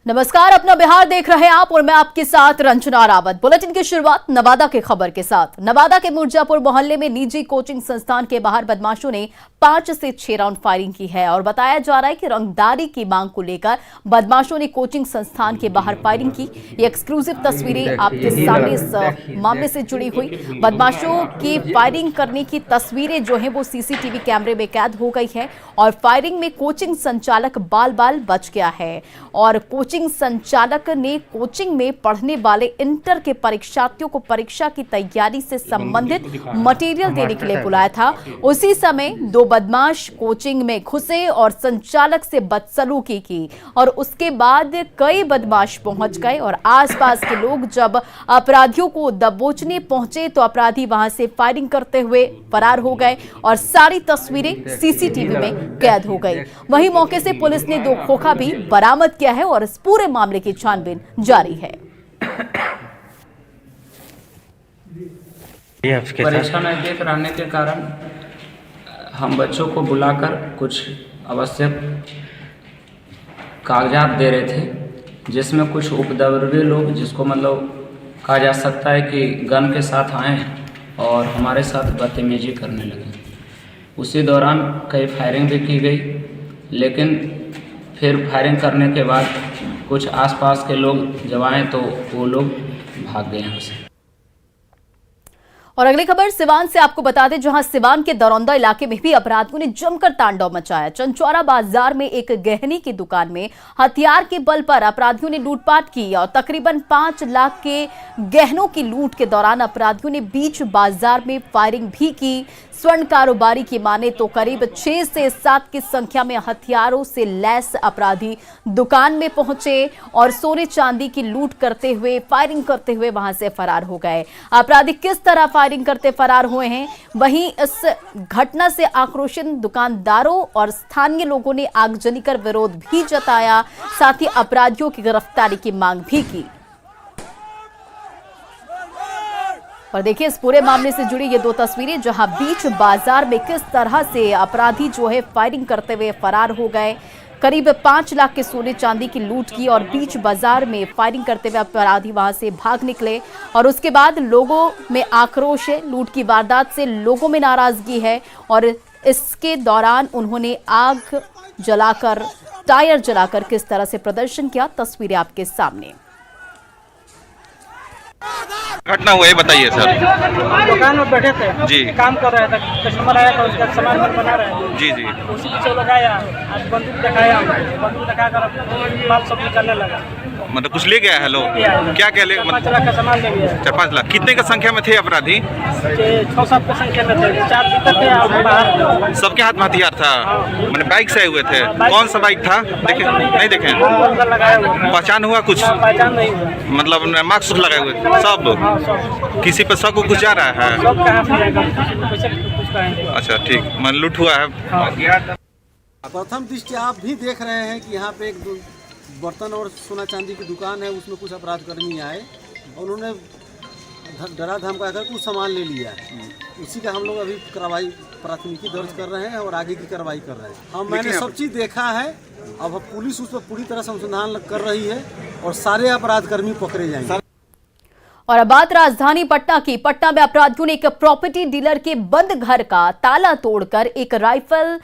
नमस्कार, अपना बिहार देख रहे हैं आप और मैं आपके साथ रंजना रावत। बुलेटिन की शुरुआत नवादा के खबर के साथ। नवादा के मिर्जापुर मोहल्ले में निजी कोचिंग संस्थान के बाहर बदमाशों ने 5 से 6 राउंड फायरिंग की है और बताया जा रहा है कि रंगदारी की मांग को लेकर बदमाशों ने कोचिंग संस्थान के बाहर फायरिंग की। ये एक्सक्लूसिव तस्वीरें आपके सामने इस मामले से जुड़ी हुई बदमाशों की फायरिंग करने की तस्वीरें जो है वो सीसीटीवी कैमरे में कैद हो गई है और फायरिंग में कोचिंग संचालक बाल बाल बच गया है और कोचिंग संचालक ने कोचिंग में पढ़ने वाले इंटर के परीक्षार्थियों को परीक्षा की तैयारी से संबंधित मटेरियल देने के लिए बुलाया था। उसी समय 2 बदमाश कोचिंग में घुसे और संचालक से बदसलूकी की और उसके बाद कई बदमाश पहुंच गए और आसपास के लोग जब अपराधियों को दबोचने पहुंचे तो अपराधी वहां से फायरिंग करते हुए फरार हो गए और सारी तस्वीरें सीसीटीवी में कैद हो गई। वहीं मौके से पुलिस ने 2 खोखा भी बरामद किया है और इस पूरे मामले की छानबीन जारी है। परीक्षा नजदीक रहने के कारण हम बच्चों को बुलाकर कुछ आवश्यक कागजात दे रहे थे, जिसमें कुछ उपद्रवी लोग, जिसको मतलब कहा जा सकता है कि गन के साथ आए और हमारे साथ बदतमीजी करने लगे। उसी दौरान कई फायरिंग भी की गई, लेकिन फिर फायरिंग करने के बाद कुछ आसपास के लोग जब आए तो वो लोग भाग गए यहाँ से। और अगली खबर सिवान से आपको बता दें, जहां सिवान के दरौंदा इलाके में भी अपराधियों ने जमकर तांडव मचाया। चंचौरा बाजार में एक गहनी की दुकान में हथियार के बल पर अपराधियों ने लूटपाट की और तकरीबन 5 लाख के गहनों की लूट के दौरान अपराधियों ने बीच बाजार में फायरिंग भी की। स्वर्ण कारोबारी की माने तो करीब 6 से 7 की संख्या में हथियारों से लैस अपराधी दुकान में पहुंचे और सोने चांदी की लूट करते हुए, फायरिंग करते हुए वहां से फरार हो गए। अपराधी किस तरह फायरिंग करते फरार हुए हैं, वहीं इस घटना से आक्रोशित दुकानदारों और स्थानीय लोगों ने आगजनी कर विरोध भी जताया, साथ ही अपराधियों की गिरफ्तारी की मांग भी की। और देखिए इस पूरे मामले से जुड़ी ये 2 तस्वीरें, जहां बीच बाजार में किस तरह से अपराधी जो है फायरिंग करते हुए फरार हो गए। करीब 5 लाख के सोने चांदी की लूट की और बीच बाजार में फायरिंग करते हुए अपराधी वहां से भाग निकले और उसके बाद लोगों में आक्रोश है। लूट की वारदात से लोगों में नाराजगी है और इसके दौरान उन्होंने आग जलाकर, टायर जलाकर किस तरह से प्रदर्शन किया, तस्वीरें आपके सामने। घटना हुआ है बताइए सर। दुकान में बैठे थे जी, काम कर रहे थे, कस्टमर आया था, उसका सामान बना रहे थे। जी जी, उसी पीछे लगाया, आज बंदूक दिखाया, बंदूक दिखाकर बात सब निकालने लगा। मतलब कुछ ले गया है लोग? क्या क्या ले? 5 लाख का सामान ले गया। 4-5 लाख। कितने की संख्या में थे अपराधी? 6-7 की संख्या में थे, 4 भीतर थे और बाहर। सबके हाथ में हथियार था? मैंने बाइक से आए हुए थे? कौन सा बाइक था? देखे नहीं देखे? लगाया हुआ। पहचान हुआ कुछ? पहचान नहीं हुआ। मतलब मास्क लगाए हुए सब? किसी पर शक कुछ जा रहा है? सब कहाँ से जाएगा, कुछ कहेंगे। अच्छा ठीक, मैं लूट हुआ है। प्रथम दृष्टि आप भी देख रहे हैं कि यहाँ पे एक बर्तन और सोना चांदी की दुकान है, उसमें कुछ अपराधकर्मी आए और उन्होंने डरा धमका कर कुछ सामान ले लिया है। उसी का हम लोग अभी कार्रवाई, प्राथमिकी दर्ज कर रहे हैं और आगे की कार्रवाई कर रहे हैं। हम मैंने सब चीज़ देखा है, अब पुलिस उस पर पूरी तरह से अनुसंधान कर रही है और सारे अपराधकर्मी पकड़े जाएंगे। और अब बात राजधानी पटना की। पटना में अपराधियों ने एक प्रॉपर्टी डीलर के बंद घर का ताला तोड़कर एक राइफल,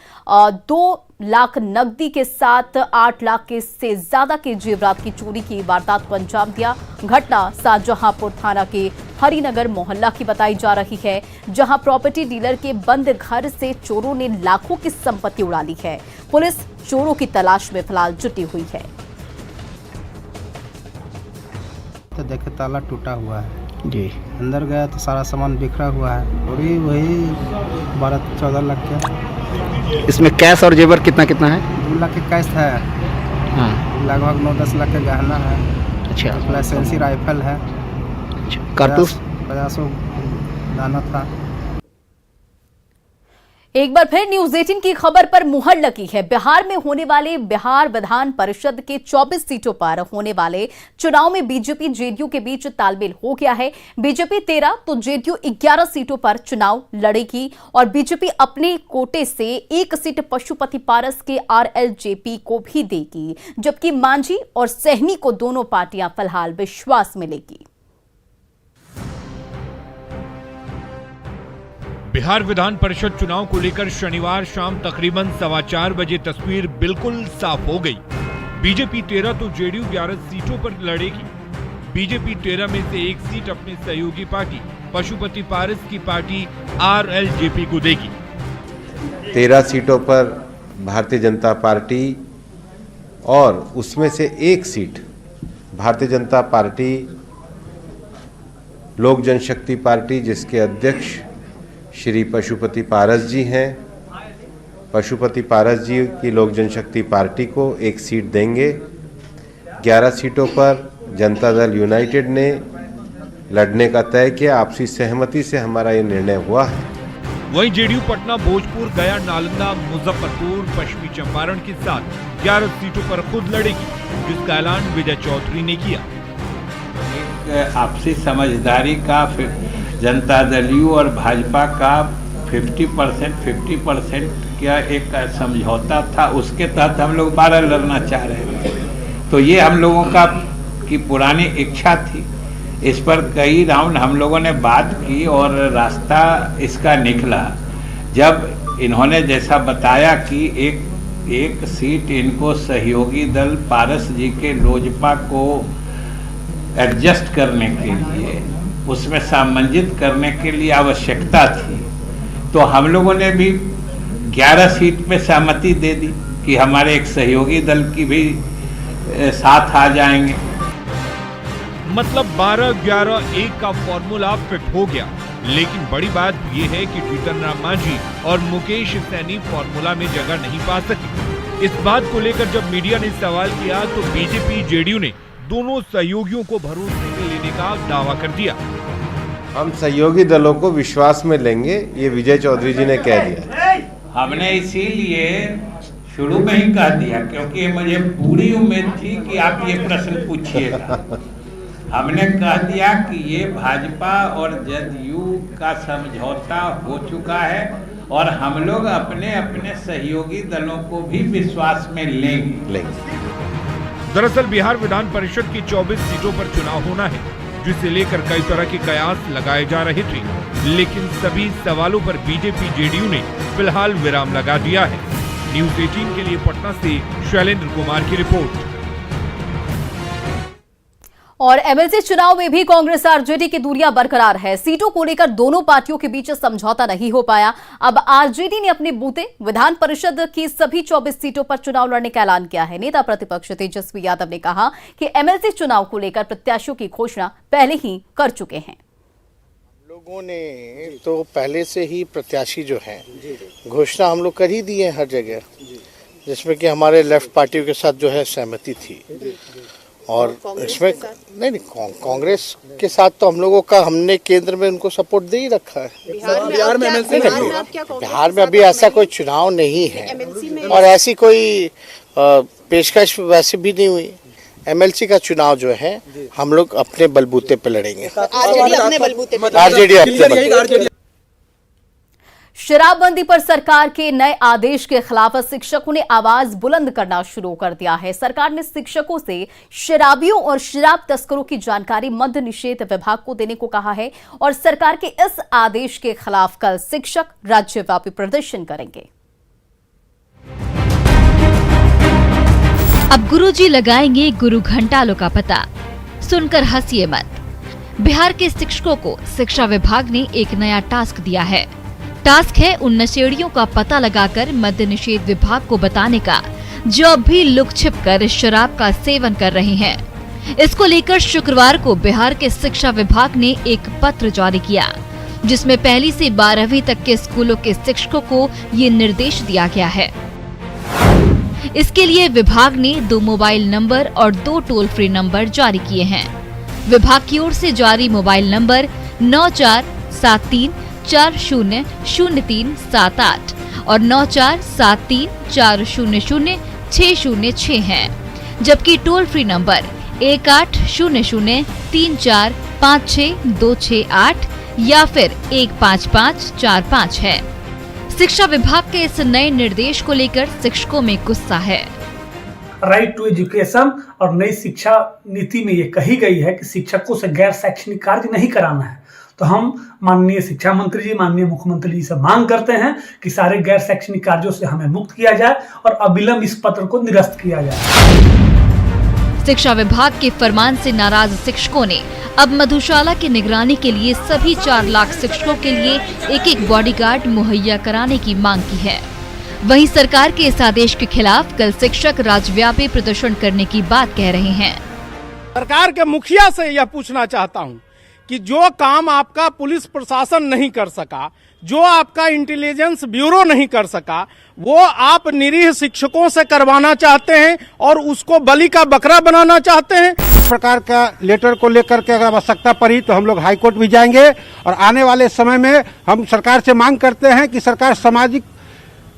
2 लाख नकदी के साथ 8 लाख के से ज्यादा के जेवरात की चोरी की वारदात को अंजाम दिया। घटना शाहजहांपुर थाना के हरिनगर मोहल्ला की बताई जा रही है, जहां प्रॉपर्टी डीलर के बंद घर से चोरों ने लाखों की संपत्ति उड़ा ली है। पुलिस चोरों की तलाश में फिलहाल जुटी हुई है। तो देखे ताला टूटा हुआ है जी, अंदर गया तो सारा सामान बिखरा हुआ है। वही 12-14 लाख के। इसमें कैश और जेवर कितना कितना है? 2 लाख के कैश है, हाँ, लगभग 9-10 लाख के गहना है। अच्छा, लाइसेंसी राइफल है। अच्छा, कारतूस 50 दाना था। एक बार फिर न्यूज 18 की खबर पर मुहर लगी है। बिहार में होने वाले बिहार विधान परिषद के 24 सीटों पर होने वाले चुनाव में बीजेपी जेडीयू के बीच तालमेल हो गया है। बीजेपी 13 तो जेडीयू 11 सीटों पर चुनाव लड़ेगी और बीजेपी अपने कोटे से एक सीट पशुपति पारस के आरएलजेपी को भी देगी, जबकि मांझी और सहनी को दोनों पार्टियां फिलहाल विश्वास में लेगी। बिहार विधान परिषद चुनाव को लेकर शनिवार शाम तकरीबन 4:15 बजे तस्वीर बिल्कुल साफ हो गई। बीजेपी 13 तो जेडीयू 11 सीटों पर लड़ेगी। बीजेपी 13 में से एक सीट अपनी सहयोगी पार्टी पशुपति पारस की पार्टी आरएलजेपी को देगी। 13 सीटों पर भारतीय जनता पार्टी और उसमें से एक सीट भारतीय जनता पार्टी लोक जनशक्ति पार्टी, जिसके अध्यक्ष श्री पशुपति पारस जी हैं। पशुपति पारस जी की लोक जनशक्ति पार्टी को एक सीट देंगे। 11 सीटों पर जनता दल यूनाइटेड ने लड़ने का तय किया। आपसी सहमति से हमारा ये निर्णय हुआ है। वहीं जेडीयू पटना, भोजपुर, गया, नालंदा, मुजफ्फरपुर, पश्चिमी चंपारण के साथ 11 सीटों पर खुद लड़ेगी, जिसका ऐलान विजय चौधरी ने किया। एक आपसी समझदारी का जनता दल यू और भाजपा का 50% का एक समझौता था, उसके तहत हम लोग 12 लड़ना चाह रहे थे। तो ये हम लोगों की पुरानी इच्छा थी। इस पर कई राउंड हम लोगों ने बात की और रास्ता इसका निकला जब इन्होंने जैसा बताया कि एक सीट इनको सहयोगी दल पारस जी के लोजपा को एडजस्ट करने के लिए, उसमें सामंजित करने के लिए आवश्यकता थी। तो हम लोगों ने भी 11 सीट पे सहमति दे दी कि हमारे एक सहयोगी दल की भी साथ आ जाएंगे। मतलब 12-11-1 का फॉर्मूला फिट हो गया। लेकिन बड़ी बात यह है कि जीतनराम मांझी और मुकेश सहनी फॉर्मूला में जगह नहीं पा सके। इस बात को लेकर जब मीडिया ने सवाल किया तो बीजेपी जेडीयू ने दोनों सहयोगियों को भरोसे में लेने का दावा कर दिया। हम सहयोगी दलों को विश्वास में लेंगे, ये विजय चौधरी जी ने कह दिया। हमने इसीलिए शुरू में ही कह दिया क्योंकि मुझे पूरी उम्मीद थी कि आप ये प्रश्न पूछिएगा। हमने कह दिया कि ये भाजपा और जदयू का समझौता हो चुका है और हम लोग अपने अपने सहयोगी दलों को भी विश्वास में लेंगे। दरअसल बिहार विधान परिषद की 24 सीटों पर चुनाव होना है, जिसे लेकर कई तरह के कयास लगाए जा रहे थे, लेकिन सभी सवालों पर बीजेपी जेडीयू ने फिलहाल विराम लगा दिया है। न्यूज 18 के लिए पटना से शैलेंद्र कुमार की रिपोर्ट। और एमएलसी चुनाव में भी कांग्रेस आरजेडी की दूरियां बरकरार है। सीटों को लेकर दोनों पार्टियों के बीच समझौता नहीं हो पाया। अब आरजेडी ने अपने बूते विधान परिषद की सभी 24 सीटों पर चुनाव लड़ने का ऐलान किया है। नेता प्रतिपक्ष तेजस्वी यादव ने कहा कि एमएलसी चुनाव को लेकर प्रत्याशियों की घोषणा पहले ही कर चुके हैं। लोगों ने तो पहले से ही प्रत्याशी जो हैं घोषणा हम लोग कर ही दी है हर जगह, जिसमें कि हमारे लेफ्ट पार्टियों के साथ जो है सहमति थी। और इसमें नहीं कांग्रेस के साथ तो हम लोगों का हमने केंद्र में उनको सपोर्ट दे ही रखा है। बिहार में अभी ऐसा कोई चुनाव नहीं है और ऐसी कोई पेशकश वैसे भी नहीं हुई। एमएलसी का चुनाव जो है हम लोग अपने बलबूते पे लड़ेंगे। आरजेडी शराबबंदी पर सरकार के नए आदेश के खिलाफ शिक्षकों ने आवाज बुलंद करना शुरू कर दिया है। सरकार ने शिक्षकों से शराबियों और शराब तस्करों की जानकारी मद्य निषेध विभाग को देने को कहा है और सरकार के इस आदेश के खिलाफ कल शिक्षक राज्यव्यापी प्रदर्शन करेंगे। अब गुरुजी लगाएंगे गुरु घंटालों का पता, सुनकर हंसिए मत। बिहार के शिक्षकों को शिक्षा विभाग ने एक नया टास्क दिया है। टास्क है उन नशेड़ियों का पता लगाकर मद्य निषेध विभाग को बताने का जो अब भी लुक छिप कर शराब का सेवन कर रहे हैं। इसको लेकर शुक्रवार को बिहार के शिक्षा विभाग ने एक पत्र जारी किया, जिसमें 1ली से 12वीं तक के स्कूलों के शिक्षकों को ये निर्देश दिया गया है। इसके लिए विभाग ने 2 मोबाइल नंबर और 2 टोल फ्री नंबर जारी किए हैं। विभाग की ओर से जारी मोबाइल नंबर 9473400378 और 9473400606 हैं, जबकि टोल फ्री नंबर 180034562668 या फिर 15545 है। शिक्षा विभाग के इस नए निर्देश को लेकर शिक्षकों में गुस्सा है। राइट टू एजुकेशन और नई शिक्षा नीति में ये कही गई है कि शिक्षकों से गैर शैक्षणिक कार्य नहीं कराना है। तो हम माननीय शिक्षा मंत्री जी, माननीय मुख्यमंत्री जी से मांग करते हैं कि सारे गैर शैक्षणिक कार्यों से हमें मुक्त किया जाए और अविलंब इस पत्र को निरस्त किया जाए। शिक्षा विभाग के फरमान से नाराज शिक्षकों ने अब मधुशाला की निगरानी के लिए सभी 4 लाख शिक्षकों के लिए एक बॉडीगार्ड मुहैया कराने की मांग की है। वहीं सरकार के इस आदेश के खिलाफ कल शिक्षक राज्यव्यापी प्रदर्शन करने की बात कह रहे हैं। सरकार के मुखिया से यह पूछना चाहता हूं कि जो काम आपका पुलिस प्रशासन नहीं कर सका, जो आपका इंटेलिजेंस ब्यूरो नहीं कर सका, वो आप निरीह शिक्षकों से करवाना चाहते हैं और उसको बलि का बकरा बनाना चाहते हैं। इस प्रकार का लेटर को लेकर के अगर आवश्यकता पड़ी तो हम लोग हाई कोर्ट भी जाएंगे और आने वाले समय में हम सरकार से मांग करते हैं कि सरकार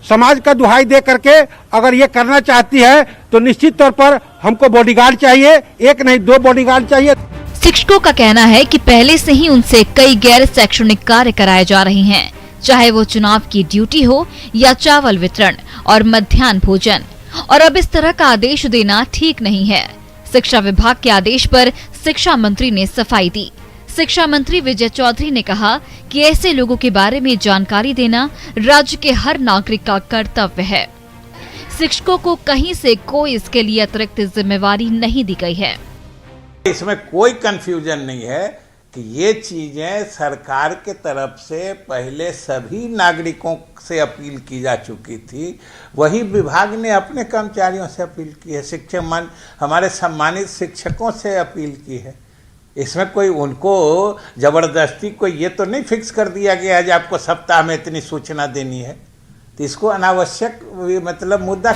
समाज का दुहाई दे करके अगर ये करना चाहती है तो निश्चित तौर पर हमको बॉडीगार्ड चाहिए, एक नहीं 2 बॉडीगार्ड चाहिए। शिक्षकों का कहना है कि पहले से ही उनसे कई गैर शैक्षणिक कार्य कराए जा रहे हैं, चाहे वो चुनाव की ड्यूटी हो या चावल वितरण और मध्याह्न भोजन, और अब इस तरह का आदेश देना ठीक नहीं है। शिक्षा विभाग के आदेश पर शिक्षा मंत्री ने सफाई दी। शिक्षा मंत्री विजय चौधरी ने कहा कि ऐसे लोगों के बारे में जानकारी देना राज्य के हर नागरिक का कर्तव्य है। शिक्षकों को कहीं से कोई इसके लिए अतिरिक्त जिम्मेवारी नहीं दी गई है। इसमें कोई कंफ्यूजन नहीं है कि ये चीजें सरकार के तरफ से पहले सभी नागरिकों से अपील की जा चुकी थी। वही विभाग ने अपने कर्मचारियों से अपील की है, हमारे सम्मानित शिक्षकों से अपील की है। इसमें कोई उनको जबरदस्ती कोई ये तो नहीं फिक्स कर दिया गया है कि आपको सप्ताह में इतनी सूचना देनी है, तो इसको अनावश्यक मुद्दा।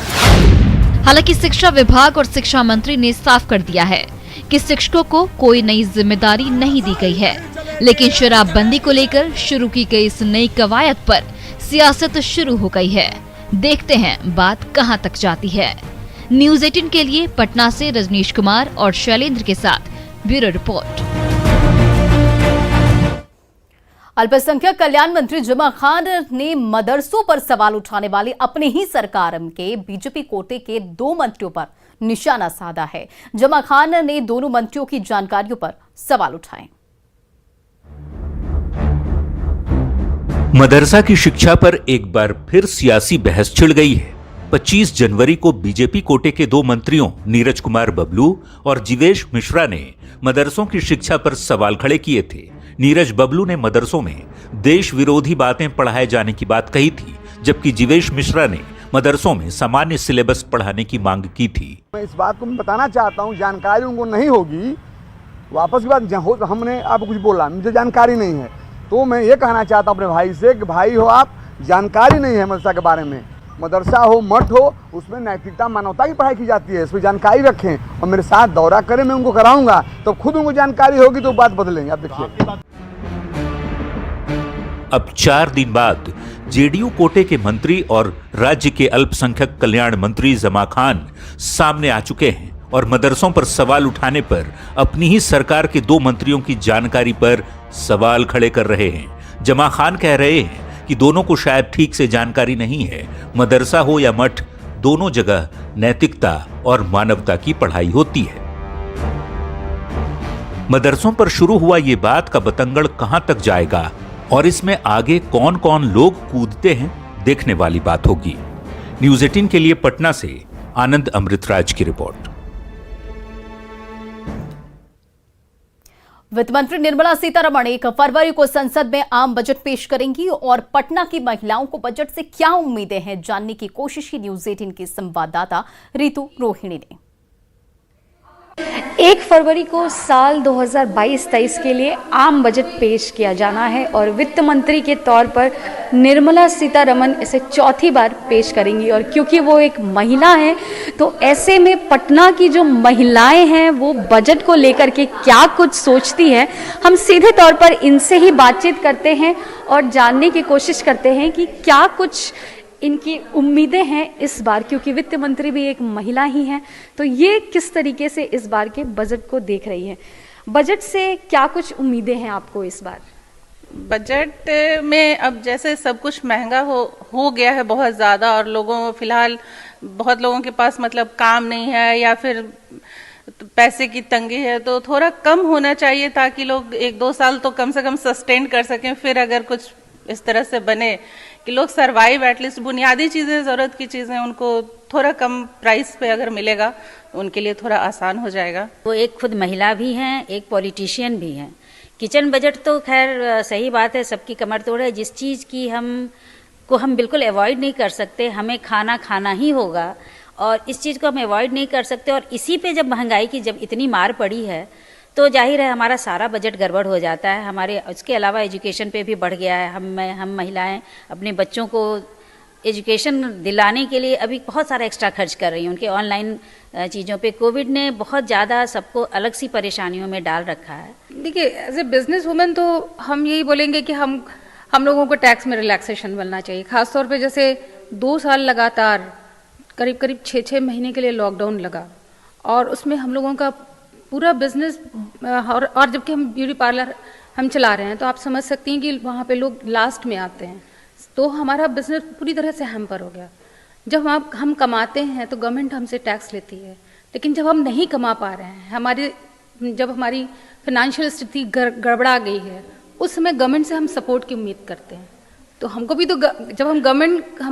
हालांकि शिक्षा विभाग और शिक्षा मंत्री ने साफ कर दिया है कि शिक्षकों को कोई नई जिम्मेदारी नहीं दी गई है, लेकिन शराबबंदी को लेकर शुरू की गई इस नई कवायद पर सियासत शुरू हो गई है। देखते हैं बात कहां तक जाती है। न्यूज़ 18 के लिए पटना से रजनीश कुमार और शैलेंद्र के साथ ब्यूरो रिपोर्ट। अल्पसंख्यक कल्याण मंत्री जमा खान ने मदरसों पर सवाल उठाने वाले अपने ही सरकार के बीजेपी कोटे के 2 मंत्रियों पर निशाना साधा है। जमा खान ने दोनों मंत्रियों की जानकारियों पर सवाल उठाए। मदरसा की शिक्षा पर एक बार फिर सियासी बहस छिड़ गई है। 25 जनवरी को बीजेपी कोटे के 2 मंत्रियों नीरज कुमार बबलू और जीवेश मिश्रा ने मदरसों की शिक्षा पर सवाल खड़े किए थे। नीरज बबलू ने मदरसों में देश विरोधी बातें पढ़ाए जाने की बात कही थी, जबकि जीवेश मिश्रा ने मदरसों में सामान्य सिलेबस पढ़ाने की मांग की थी। मैं इस बात को बताना चाहता हूँ, जानकारी उनको नहीं होगी। वापस की बात हो, हमने आपको कुछ बोला, मुझे जानकारी नहीं है, तो मैं ये कहना चाहता हूँ अपने भाई से कि भाई हो, आप जानकारी नहीं है मदरसा के बारे में। मदरसा हो, मठ हो, उसमें नैतिकता मानवता की पढ़ाई की जाती है, इस पर जानकारी रखें और मेरे साथ दौरा करें, मैं उनको कराऊंगा, तो खुद उनको जानकारी होगी तो बात बदलेंगे। आप देखिए, अब 4 दिन बाद जेडीयू कोटे के मंत्री और राज्य के अल्पसंख्यक कल्याण मंत्री जमा खान सामने आ चुके हैं और मदरसों पर सवाल उठाने पर अपनी ही सरकार के 2 मंत्रियों की जानकारी पर सवाल खड़े कर रहे हैं। जमा खान कह रहे हैं कि दोनों को शायद ठीक से जानकारी नहीं है। मदरसा हो या मठ, दोनों जगह नैतिकता और मानवता की पढ़ाई होती है। मदरसों पर शुरू हुआ ये बात का बतंगड़ कहां तक जाएगा और इसमें आगे कौन कौन लोग कूदते हैं, देखने वाली बात होगी। न्यूज़ 18 के लिए पटना से आनंद अमृतराज की रिपोर्ट। वित्त मंत्री निर्मला सीतारमण 1 फरवरी को संसद में आम बजट पेश करेंगी और पटना की महिलाओं को बजट से क्या उम्मीदें हैं, जानने की कोशिश की न्यूज़ 18 की संवाददाता रितु रोहिणी ने। 1 फरवरी को साल 2022-23 के लिए आम बजट पेश किया जाना है और वित्त मंत्री के तौर पर निर्मला सीतारमण इसे 4थी बार पेश करेंगी। और क्योंकि वो एक महिला हैं, तो ऐसे में पटना की जो महिलाएं हैं वो बजट को लेकर के क्या कुछ सोचती हैं, हम सीधे तौर पर इनसे ही बातचीत करते हैं और जानने की कोशिश करते हैं कि क्या कुछ इनकी उम्मीदें हैं इस बार, क्योंकि वित्त मंत्री भी एक महिला ही हैं, तो ये किस तरीके से इस बार के बजट को देख रही हैं? बजट से क्या कुछ उम्मीदें हैं आपको इस बार? बजट में अब जैसे सब कुछ महंगा हो गया है बहुत ज़्यादा, और लोगों फिलहाल बहुत लोगों के पास मतलब काम नहीं है या फिर पैसे की तंगी है, तो थोड़ा कम होना चाहिए ताकि लोग 1-2 साल तो कम से कम सस्टेन कर सकें। फिर अगर कुछ इस तरह से बने कि लोग सरवाइव, एटलीस्ट बुनियादी चीज़ें, ज़रूरत की चीज़ें उनको थोड़ा कम प्राइस पे अगर मिलेगा तो उनके लिए थोड़ा आसान हो जाएगा। वो एक खुद महिला भी हैं, एक पॉलिटिशियन भी हैं। किचन बजट तो खैर सही बात है, सबकी कमर तोड़ है। जिस चीज़ की हम बिल्कुल अवॉइड नहीं कर सकते, हमें खाना ही होगा, और इस चीज़ को हम अवॉइड नहीं कर सकते। और इसी पे जब महंगाई की जब इतनी मार पड़ी है तो जाहिर है हमारा सारा बजट गड़बड़ हो जाता है। हमारे उसके अलावा एजुकेशन पे भी बढ़ गया है। हम महिलाएं अपने बच्चों को एजुकेशन दिलाने के लिए अभी बहुत सारा एक्स्ट्रा खर्च कर रही हैं, उनके ऑनलाइन चीज़ों पे। कोविड ने बहुत ज़्यादा सबको अलग सी परेशानियों में डाल रखा है। देखिए, एज ए बिजनेस वुमेन तो हम यही बोलेंगे कि हम लोगों को टैक्स में रिलैक्सेशन मिलना चाहिए। खासतौर पे जैसे 2 साल लगातार करीब 6 महीने के लिए लॉकडाउन लगा, और उसमें हम लोगों का पूरा बिजनेस, और जबकि हम ब्यूटी पार्लर हम चला रहे हैं, तो आप समझ सकती हैं कि वहाँ पे लोग लास्ट में आते हैं, तो हमारा बिजनेस पूरी तरह से हैम्पर हो गया। जब हम कमाते हैं तो गवर्नमेंट हमसे टैक्स लेती है, लेकिन जब हम नहीं कमा पा रहे हैं, जब हमारी फाइनेंशियल स्थिति गड़बड़ा गई है, उस समय गवर्नमेंट से हम सपोर्ट की उम्मीद करते हैं। तो हमको भी तो जब हम गवर्नमेंट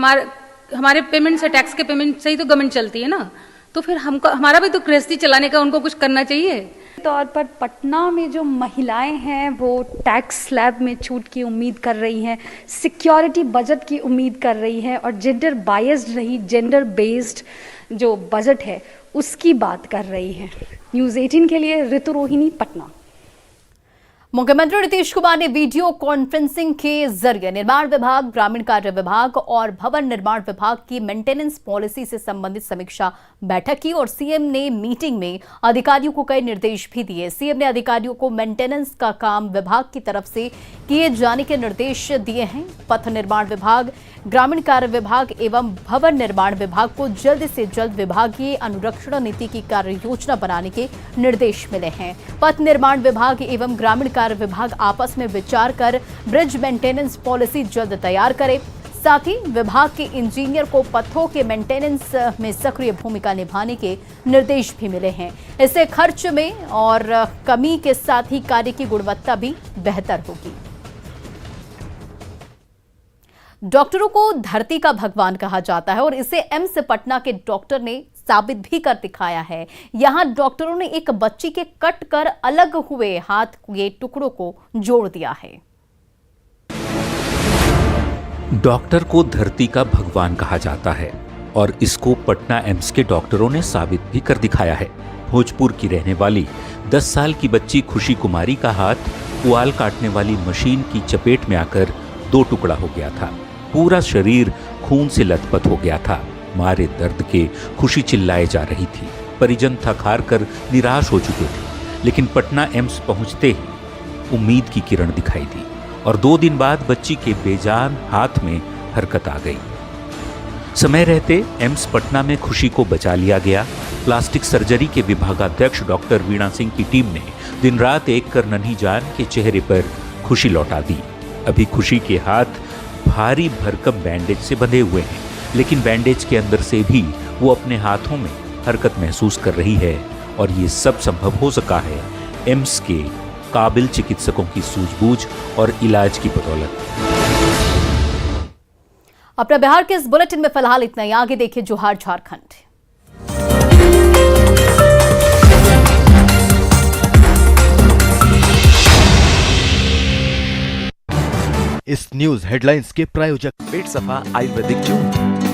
हमारे पेमेंट से, टैक्स के पेमेंट से ही तो गवर्नमेंट चलती है ना, तो फिर हमारा भी तो गृहस्थी चलाने का उनको कुछ करना चाहिए। तौर पर पटना में जो महिलाएं हैं वो टैक्स स्लैब में छूट की उम्मीद कर रही हैं, सिक्योरिटी बजट की उम्मीद कर रही हैं, और जेंडर बायस्ड रही, जेंडर बेस्ड जो बजट है उसकी बात कर रही हैं। न्यूज़ 18 के लिए ऋतु रोहिणी, पटना। मुख्यमंत्री नीतीश कुमार ने वीडियो कॉन्फ्रेंसिंग के जरिए निर्माण विभाग, ग्रामीण कार्य विभाग और भवन निर्माण विभाग की मेंटेनेंस पॉलिसी से संबंधित समीक्षा बैठक की, और सीएम ने मीटिंग में अधिकारियों को कई निर्देश भी दिए। सीएम ने अधिकारियों को मेंटेनेंस का काम विभाग की तरफ से किए जाने के निर्देश दिए हैं। पथ निर्माण विभाग, ग्रामीण कार्य विभाग एवं भवन निर्माण विभाग को जल्द से जल्द विभागीय अनुरक्षण नीति की कार्य योजना बनाने के निर्देश मिले हैं। पथ निर्माण विभाग एवं ग्रामीण कार्य विभाग आपस में विचार कर ब्रिज मेंटेनेंस पॉलिसी जल्द तैयार करें। साथ ही विभाग के इंजीनियर को पथों के मेंटेनेंस में सक्रिय भूमिका निभाने के निर्देश भी मिले हैं। इससे खर्च में और कमी के साथ ही कार्य की गुणवत्ता भी बेहतर होगी। डॉक्टरों को धरती का भगवान कहा जाता है, और इसे एम्स पटना के डॉक्टर ने साबित भी कर दिखाया है। यहां डॉक्टरों ने एक बच्ची के कट कर अलग हुए हाथ के टुकड़ों को जोड़ दिया है। डॉक्टर को धरती का भगवान कहा जाता है, और इसको पटना एम्स के डॉक्टरों ने साबित भी कर दिखाया है। भोजपुर की रहने वाली 10 साल की बच्ची खुशी कुमारी का हाथ पुआल काटने वाली मशीन की चपेट में आकर 2 टुकड़ा हो गया था। पूरा शरीर खून से लथपथ हो गया था। मारे दर्द के खुशी चिल्लाए जा रही थी। परिजन थक हार कर निराश हो चुके थे, लेकिन पटना एम्स पहुंचते ही उम्मीद की किरण दिखाई दी, और 2 दिन बाद बच्ची के बेजान हाथ में हरकत आ गई। समय रहते एम्स पटना में खुशी को बचा लिया गया। प्लास्टिक सर्जरी के विभागाध्यक्ष डॉक्टर वीणा सिंह की टीम ने दिन रात एक कर नन्ही जान के चेहरे पर खुशी लौटा दी। अभी खुशी के हाथ भारी भरकम बैंडेज से बंधे हुए हैं, लेकिन बैंडेज के अंदर से भी वो अपने हाथों में हरकत महसूस कर रही है, और ये सब संभव हो सका है एम्स के काबिल चिकित्सकों की सूझबूझ और इलाज की बदौलत। अपना बिहार के इस बुलेटिन में फिलहाल इतना ही। आगे देखिए जोहार झारखंड। इस न्यूज हेडलाइंस के प्रायोजक पेट सफा आयुर्वेदिक जून।